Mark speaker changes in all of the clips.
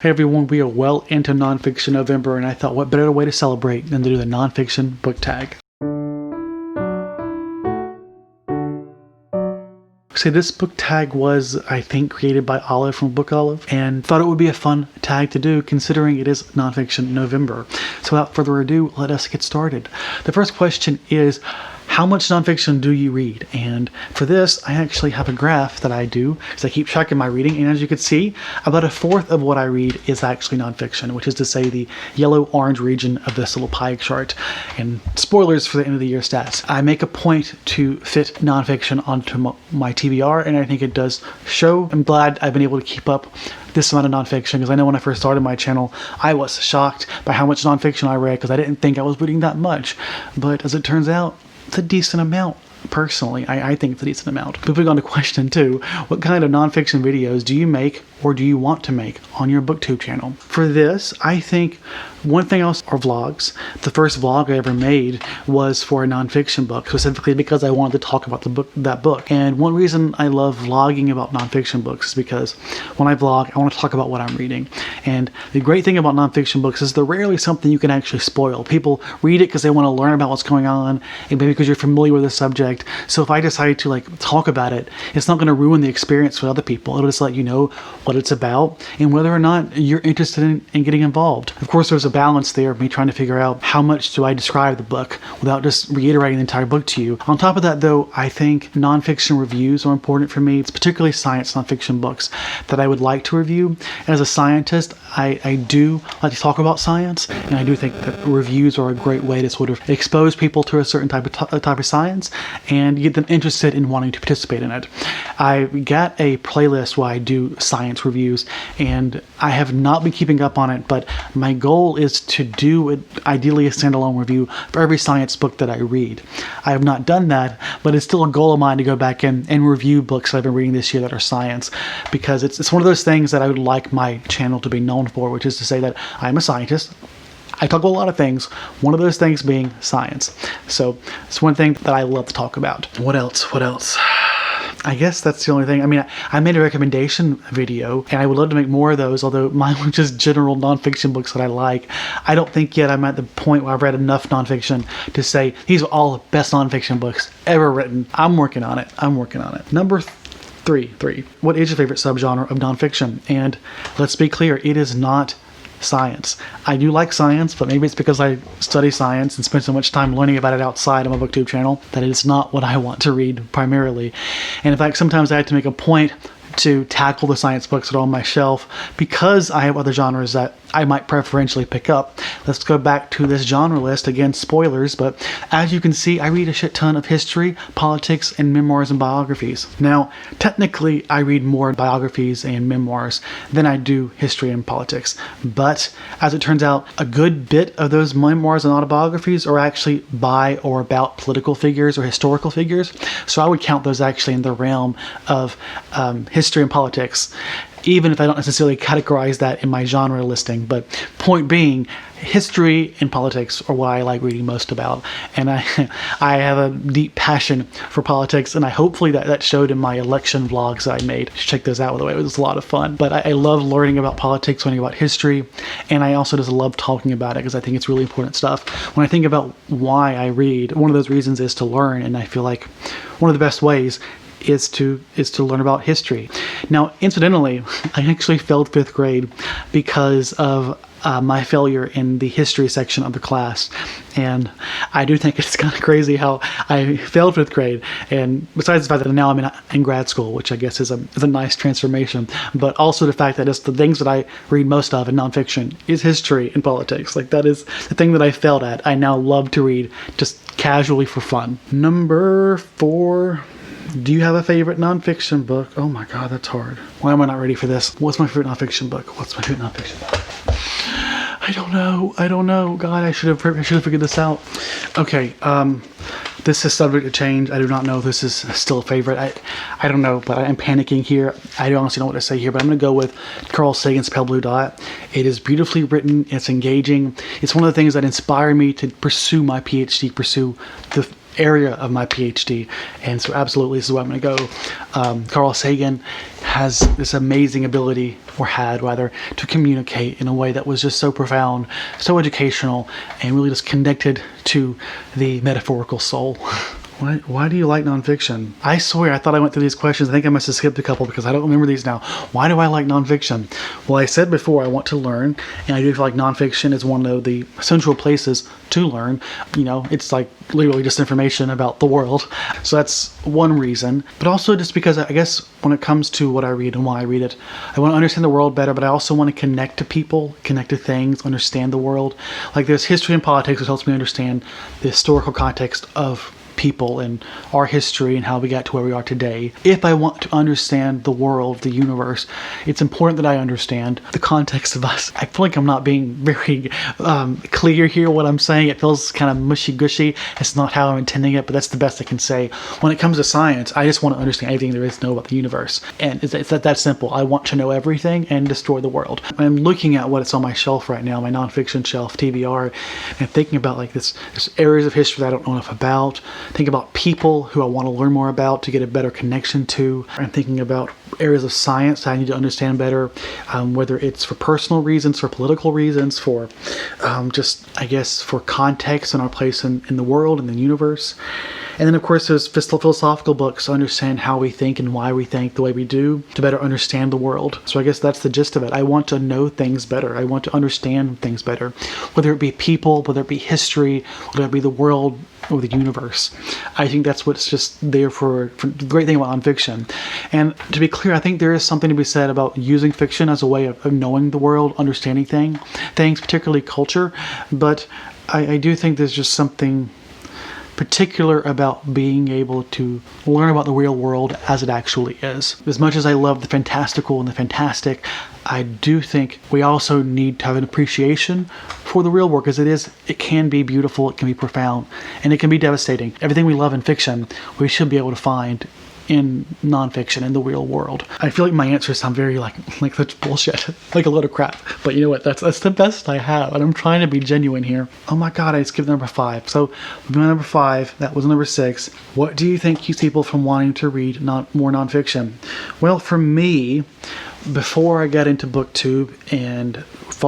Speaker 1: Hey everyone, we are well into nonfiction November, and I thought what better way to celebrate than to do the nonfiction book tag. So this book tag was, I think, created by Olive from Book Olive, and thought it would be a fun tag to do considering it is nonfiction November. So without further ado, let us get started. The first question is, how much nonfiction do you read? And for this, I actually have a graph that I do because I keep track of my reading. And as you can see, about a fourth of what I read is actually nonfiction, which is to say the yellow-orange region of this little pie chart. And spoilers for the end of the year stats. I make a point to fit nonfiction onto my TBR, and I think it does show. I'm glad I've been able to keep up this amount of nonfiction, because I know when I first started my channel, I was shocked by how much nonfiction I read because I didn't think I was reading that much. But as it turns out, it's a decent amount. Personally, I think it's a decent amount. Moving on to question 2, what kind of nonfiction videos do you make or do you want to make on your Booktube channel? For this, I think one thing else are vlogs. The first vlog I ever made was for a nonfiction book, specifically because I wanted to talk about that book. And one reason I love vlogging about nonfiction books is because when I vlog, I want to talk about what I'm reading. And the great thing about nonfiction books is they're rarely something you can actually spoil. People read it because they want to learn about what's going on, and maybe because you're familiar with the subject. So if I decide to talk about it, it's not going to ruin the experience for other people. It'll just let you know what it's about and whether or not you're interested in getting involved. Of course, there's a balance there of me trying to figure out how much do I describe the book without just reiterating the entire book to you. On top of that, though, I think nonfiction reviews are important for me. It's particularly science nonfiction books that I would like to review. As a scientist, I do like to talk about science, and I do think that reviews are a great way to sort of expose people to a certain type of science and get them interested in wanting to participate in it. I got a playlist where I do science reviews, and I have not been keeping up on it, but my goal is to do ideally a standalone review for every science book that I read. I have not done that, but it's still a goal of mine to go back and review books that I've been reading this year that are science, because it's one of those things that I would like my channel to be known for, which is to say that I'm a scientist. I talk about a lot of things, one of those things being science. So it's one thing that I love to talk about. What else? I guess that's the only thing. I mean, I made a recommendation video, and I would love to make more of those, although mine were just general nonfiction books that I like. I don't think yet I'm at the point where I've read enough nonfiction to say these are all the best nonfiction books ever written. I'm working on it. Number 3. What is your favorite subgenre of nonfiction? And let's be clear, it is not science. I do like science, but maybe it's because I study science and spend so much time learning about it outside of my Booktube channel that it is not what I want to read primarily. And in fact, sometimes I have to make a point to tackle the science books that are on my shelf because I have other genres that I might preferentially pick up. Let's go back to this genre list. Again, spoilers, but as you can see, I read a shit ton of history, politics, and memoirs and biographies. Now, technically, I read more biographies and memoirs than I do history and politics, but as it turns out, a good bit of those memoirs and autobiographies are actually by or about political figures or historical figures, so I would count those actually in the realm of history and politics, even if I don't necessarily categorize that in my genre listing. But point being, history and politics are what I like reading most about, and I have a deep passion for politics, and hopefully that showed in my election vlogs that I made. Check those out, by the way. It was a lot of fun. But I love learning about politics, learning about history, and I also just love talking about it because I think it's really important stuff. When I think about why I read, one of those reasons is to learn, and I feel like one of the best ways is to learn about history. Now, incidentally, I actually failed 5th grade because of my failure in the history section of the class, and I do think it's kind of crazy how I failed 5th grade. And besides the fact that now I'm in grad school, which I guess is a nice transformation, but also the fact that it's the things that I read most of in nonfiction is history and politics. That is the thing that I failed at. I now love to read just casually for fun. Number 4. Do you have a favorite nonfiction book? Oh my god, that's hard. Why am I not ready for this? What's my favorite nonfiction book? I don't know. God, I should have figured this out. Okay, this is subject to change. I do not know if this is still a favorite. I don't know, but I'm panicking here. I honestly don't know what to say here, but I'm going to go with Carl Sagan's Pale Blue Dot. It is beautifully written. It's engaging. It's one of the things that inspired me to pursue my PhD, pursue the area of my PhD. And so absolutely, this is where I'm going to go. Carl Sagan has this amazing ability, or had rather, to communicate in a way that was just so profound, so educational, and really just connected to the metaphorical soul. Why do you like nonfiction? I swear, I thought I went through these questions. I think I must have skipped a couple because I don't remember these now. Why do I like nonfiction? Well, I said before I want to learn, and I do feel like nonfiction is one of the central places to learn. You know, it's like literally just information about the world. So that's one reason. But also just because I guess when it comes to what I read and why I read it, I want to understand the world better, but I also want to connect to people, connect to things, understand the world. Like there's history and politics, which helps me understand the historical context of people and our history and how we got to where we are today. If I want to understand the world, the universe, it's important that I understand the context of us. I feel like I'm not being very clear here what I'm saying. It feels kind of mushy-gushy. It's not how I'm intending it, but that's the best I can say. When it comes to science, I just want to understand everything there is to know about the universe. And it's that simple. I want to know everything and destroy the world. I'm looking at what's on my shelf right now, my nonfiction shelf, TBR, and thinking about like there's areas of history that I don't know enough about. Think about people who I want to learn more about to get a better connection to. I'm thinking about areas of science that I need to understand better, whether it's for personal reasons, for political reasons, for just, I guess, for context and our place in the world and the universe. And then, of course, there's philosophical books to understand how we think and why we think the way we do, to better understand the world. So I guess that's the gist of it. I want to know things better. I want to understand things better, whether it be people, whether it be history, whether it be the world or the universe. I think that's what's just there for the great thing about nonfiction. And to be clear, I think there is something to be said about using fiction as a way of knowing the world, understanding things, particularly culture. But I do think there's just something particular about being able to learn about the real world as it actually is. As much as I love the fantastical and the fantastic, I do think we also need to have an appreciation for the real world, because it can be beautiful, it can be profound, and it can be devastating. Everything we love in fiction, we should be able to find in nonfiction, in the real world. I feel like my answers sound very like such bullshit, like a load of crap. But you know what? That's the best I have, and I'm trying to be genuine here. Oh my God, I skipped number 5. So my number 5, that was number 6. What do you think keeps people from wanting to read more nonfiction? Well, for me, before I got into Booktube, and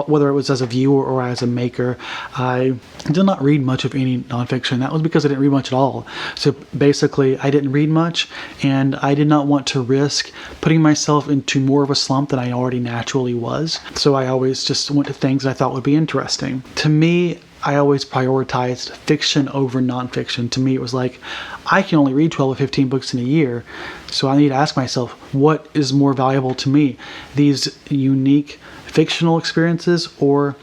Speaker 1: whether it was as a viewer or as a maker, I did not read much of any nonfiction. That was because I didn't read much at all. So basically, I didn't read much, and I did not want to risk putting myself into more of a slump than I already naturally was. So I always just went to things I thought would be interesting. To me, I always prioritized fiction over nonfiction. To me, it was like, I can only read 12 or 15 books in a year, so I need to ask myself, what is more valuable to me? These unique fictional experiences or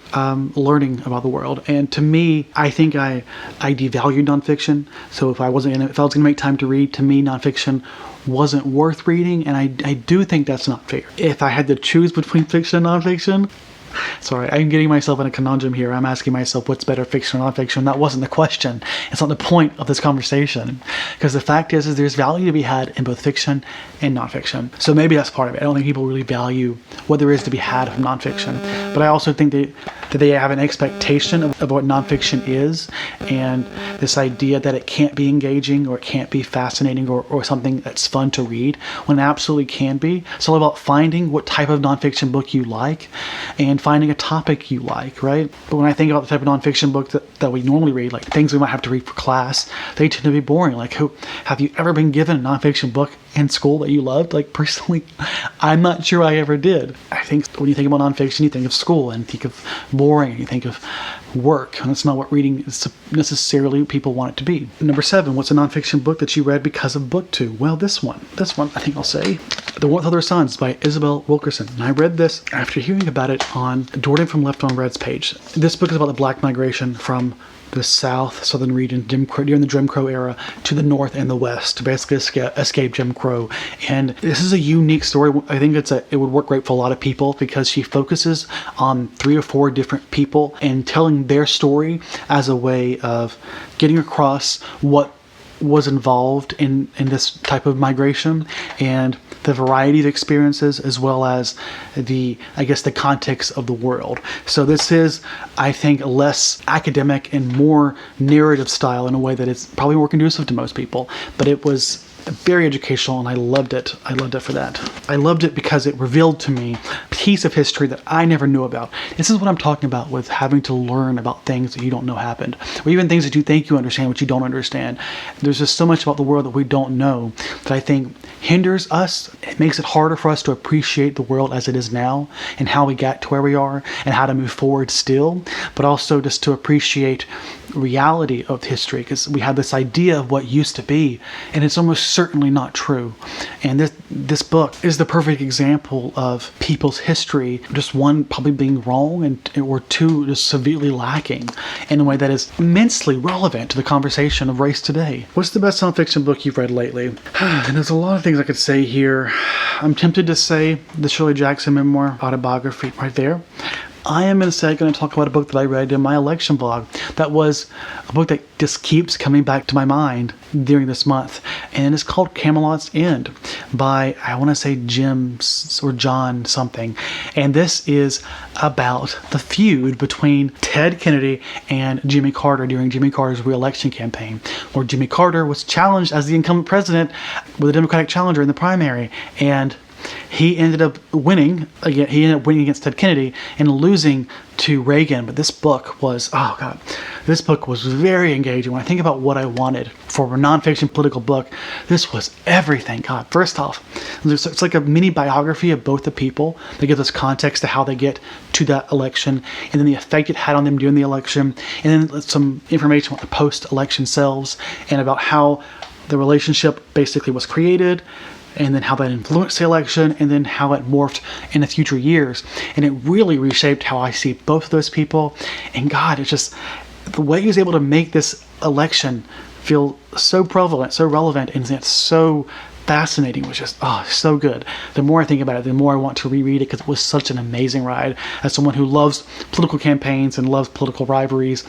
Speaker 1: learning about the world? And to me, I think I devalued nonfiction. So if I was going to make time to read, to me, nonfiction wasn't worth reading, and I do think that's not fair. If I had to choose between fiction and nonfiction, sorry, I'm getting myself in a conundrum here. I'm asking myself what's better, fiction or nonfiction. That wasn't the question. It's not the point of this conversation. Because the fact is there's value to be had in both fiction and nonfiction. So maybe that's part of it. I don't think people really value what there is to be had from nonfiction. But I also think that they have an expectation of what nonfiction is, and this idea that it can't be engaging or it can't be fascinating or something that's fun to read, when it absolutely can be. It's all about finding what type of nonfiction book you like and finding a topic you like, right? But when I think about the type of nonfiction book that we normally read, like things we might have to read for class, they tend to be boring. Like, have you ever been given a nonfiction book in school that you loved? Like, personally, I'm not sure I ever did. I think when you think about nonfiction, you think of school and think of boring, and you think of work, and that's not what reading is necessarily people want it to be. Number 7, what's a nonfiction book that you read because of Booktube? Well, this one I think I'll say, The Warmth of Other Suns by Isabel Wilkerson. And I read this after hearing about it on Jordan from Left on Red's page. This book is about the Black migration from the southern region during the Jim Crow era to the north and the west to basically escape Jim Crow. And this is a unique story. I think it would work great for a lot of people because she focuses on 3 or 4 different people and telling their story as a way of getting across what was involved in this type of migration and the variety of experiences as well as the context of the world. So this is, I think, less academic and more narrative style in a way that it's probably more conducive to most people. But it was very educational, and I loved it. I loved it for that. I loved it because it revealed to me a piece of history that I never knew about. This is what I'm talking about with having to learn about things that you don't know happened, or even things that you think you understand but you don't understand. There's just so much about the world that we don't know that I think hinders us. It makes it harder for us to appreciate the world as it is now and how we got to where we are and how to move forward still, but also just to appreciate reality of history, because we have this idea of what used to be, and it's almost certainly not true. And this book is the perfect example of people's history, just one, probably being wrong, or two, just severely lacking in a way that is immensely relevant to the conversation of race today. What's the best nonfiction book you've read lately? And there's a lot of things I could say here. I'm tempted to say the Shirley Jackson memoir autobiography right there. I am instead going to talk about a book that I read in my election vlog. That was a book that just keeps coming back to my mind during this month. And it's called Camelot's End by, I want to say Jim or John something. And this is about the feud between Ted Kennedy and Jimmy Carter during Jimmy Carter's re-election campaign, where Jimmy Carter was challenged as the incumbent president with a Democratic challenger in the primary. And he ended up winning again. He ended up winning against Ted Kennedy and losing to Reagan. But this book was, this book was very engaging. When I think about what I wanted for a nonfiction political book, this was everything. God, first off, it's like a mini biography of both the people. They give us context to how they get to that election, and then the effect it had on them during the election, and then some information about the post-election selves and about how the relationship basically was created, and then how that influenced the election, and then how it morphed in the future years. And it really reshaped how I see both of those people. And God, it's just the way he was able to make this election feel so prevalent, so relevant, and yet so fascinating was just, so good. The more I think about it, the more I want to reread it, because it was such an amazing ride. As someone who loves political campaigns and loves political rivalries,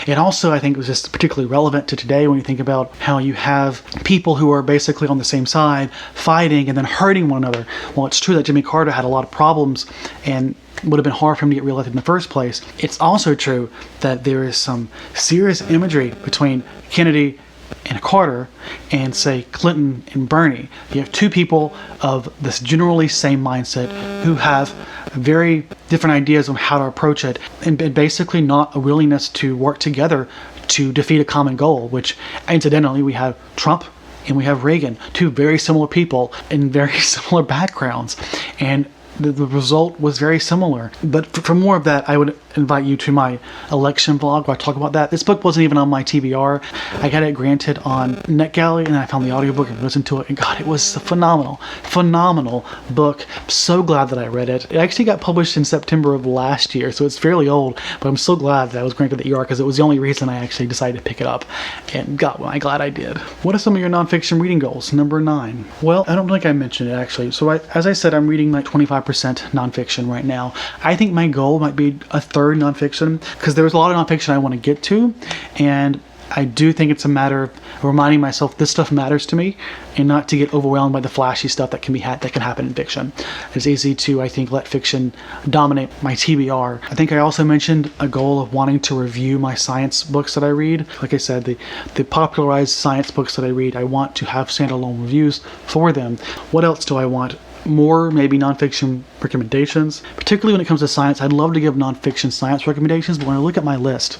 Speaker 1: it also, I think, was just particularly relevant to today when you think about how you have people who are basically on the same side fighting and then hurting one another. Well, it's true that Jimmy Carter had a lot of problems and would have been hard for him to get reelected in the first place. It's also true that there is some serious imagery between Kennedy and Carter and, say, Clinton and Bernie. You have two people of this generally same mindset who have very different ideas on how to approach it, and basically not a willingness to work together to defeat a common goal, which incidentally we have Trump and we have Reagan, two very similar people in very similar backgrounds, and the result was very similar. But for more of that, I would invite you to my election vlog where I talk about that. This book wasn't even on my TBR. I got it granted on NetGalley, and I found the audiobook and listened to it, and God, it was a phenomenal book. I'm so glad that I read it. It actually got published in September of last year, so it's fairly old, but I'm so glad that I was granted the ER, because it was the only reason I actually decided to pick it up, and God, well, I'm glad I did. What are some of your nonfiction reading goals? Number 9. Well, I don't think I mentioned it actually. So as I said, I'm reading like 25% nonfiction right now. I think my goal might be a third nonfiction, because there's a lot of nonfiction I want to get to, and I do think it's a matter of reminding myself this stuff matters to me, and not to get overwhelmed by the flashy stuff that can happen in fiction. It's easy to, I think, let fiction dominate my TBR. I think I also mentioned a goal of wanting to review my science books that I read. Like I said, the popularized science books that I read, I want to have standalone reviews for them. What else do I want? More maybe nonfiction recommendations. Particularly when it comes to science, I'd love to give nonfiction science recommendations, but when I look at my list,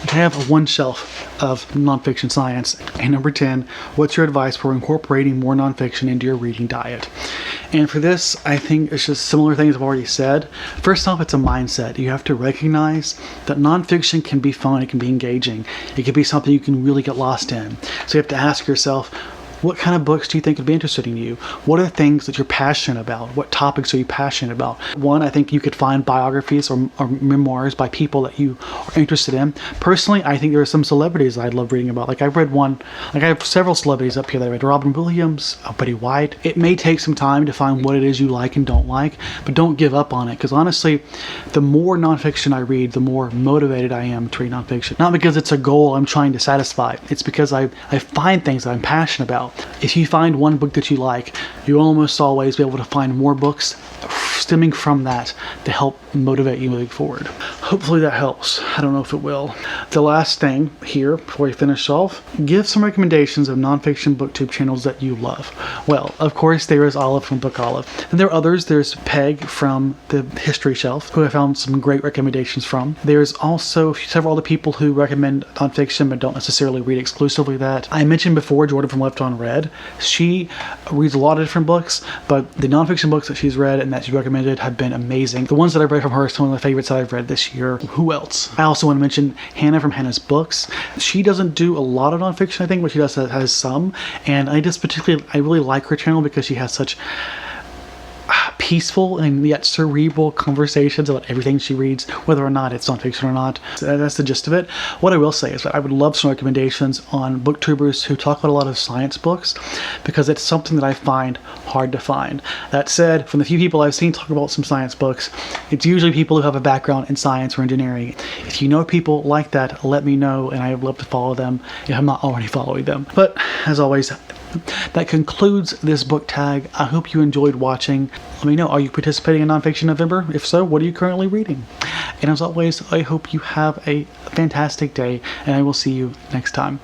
Speaker 1: I have one shelf of nonfiction science. And number 10, what's your advice for incorporating more nonfiction into your reading diet? And for this, I think it's just similar things I've already said. First off, it's a mindset. You have to recognize that nonfiction can be fun, it can be engaging, it can be something you can really get lost in. So you have to ask yourself, what kind of books do you think would be interesting to you? What are the things that you're passionate about? What topics are you passionate about? One, I think you could find biographies or memoirs by people that you are interested in. Personally, I think there are some celebrities I'd love reading about. Like I have several celebrities up here that I read. Robin Williams, Betty White. It may take some time to find what it is you like and don't like, but don't give up on it, because honestly, the more nonfiction I read, the more motivated I am to read nonfiction. Not because it's a goal I'm trying to satisfy. It's because I find things that I'm passionate about. well. If you find one book that you like, you'll almost always be able to find more books stemming from that to help motivate you moving forward. Hopefully that helps. I don't know if it will. The last thing here, before we finish off, give some recommendations of nonfiction booktube channels that you love. Well, of course, there is Olive from Book Olive. And there are others. There's Peg from the History Shelf, who I found some great recommendations from. There's also several other people who recommend nonfiction but don't necessarily read exclusively that. I mentioned before Jordan from Left on Read. She reads a lot of different books, but the nonfiction books that she's read and that she recommended have been amazing. The ones that I've read from her are some of my favorites that I've read this year. Who else? I also want to mention Hannah from Hannah's Books. She doesn't do a lot of nonfiction, I think, but she does has some. And I really like her channel because she has such peaceful and yet cerebral conversations about everything she reads, whether or not it's nonfiction or not. So that's the gist of it. What I will say is that I would love some recommendations on booktubers who talk about a lot of science books, because it's something that I find hard to find. That said, from the few people I've seen talk about some science books, it's usually people who have a background in science or engineering. If you know people like that, let me know, and I would love to follow them if I'm not already following them. But as always, that concludes this book tag. I hope you enjoyed watching. Let me know, are you participating in Nonfiction November? If so, what are you currently reading? And as always, I hope you have a fantastic day, and I will see you next time.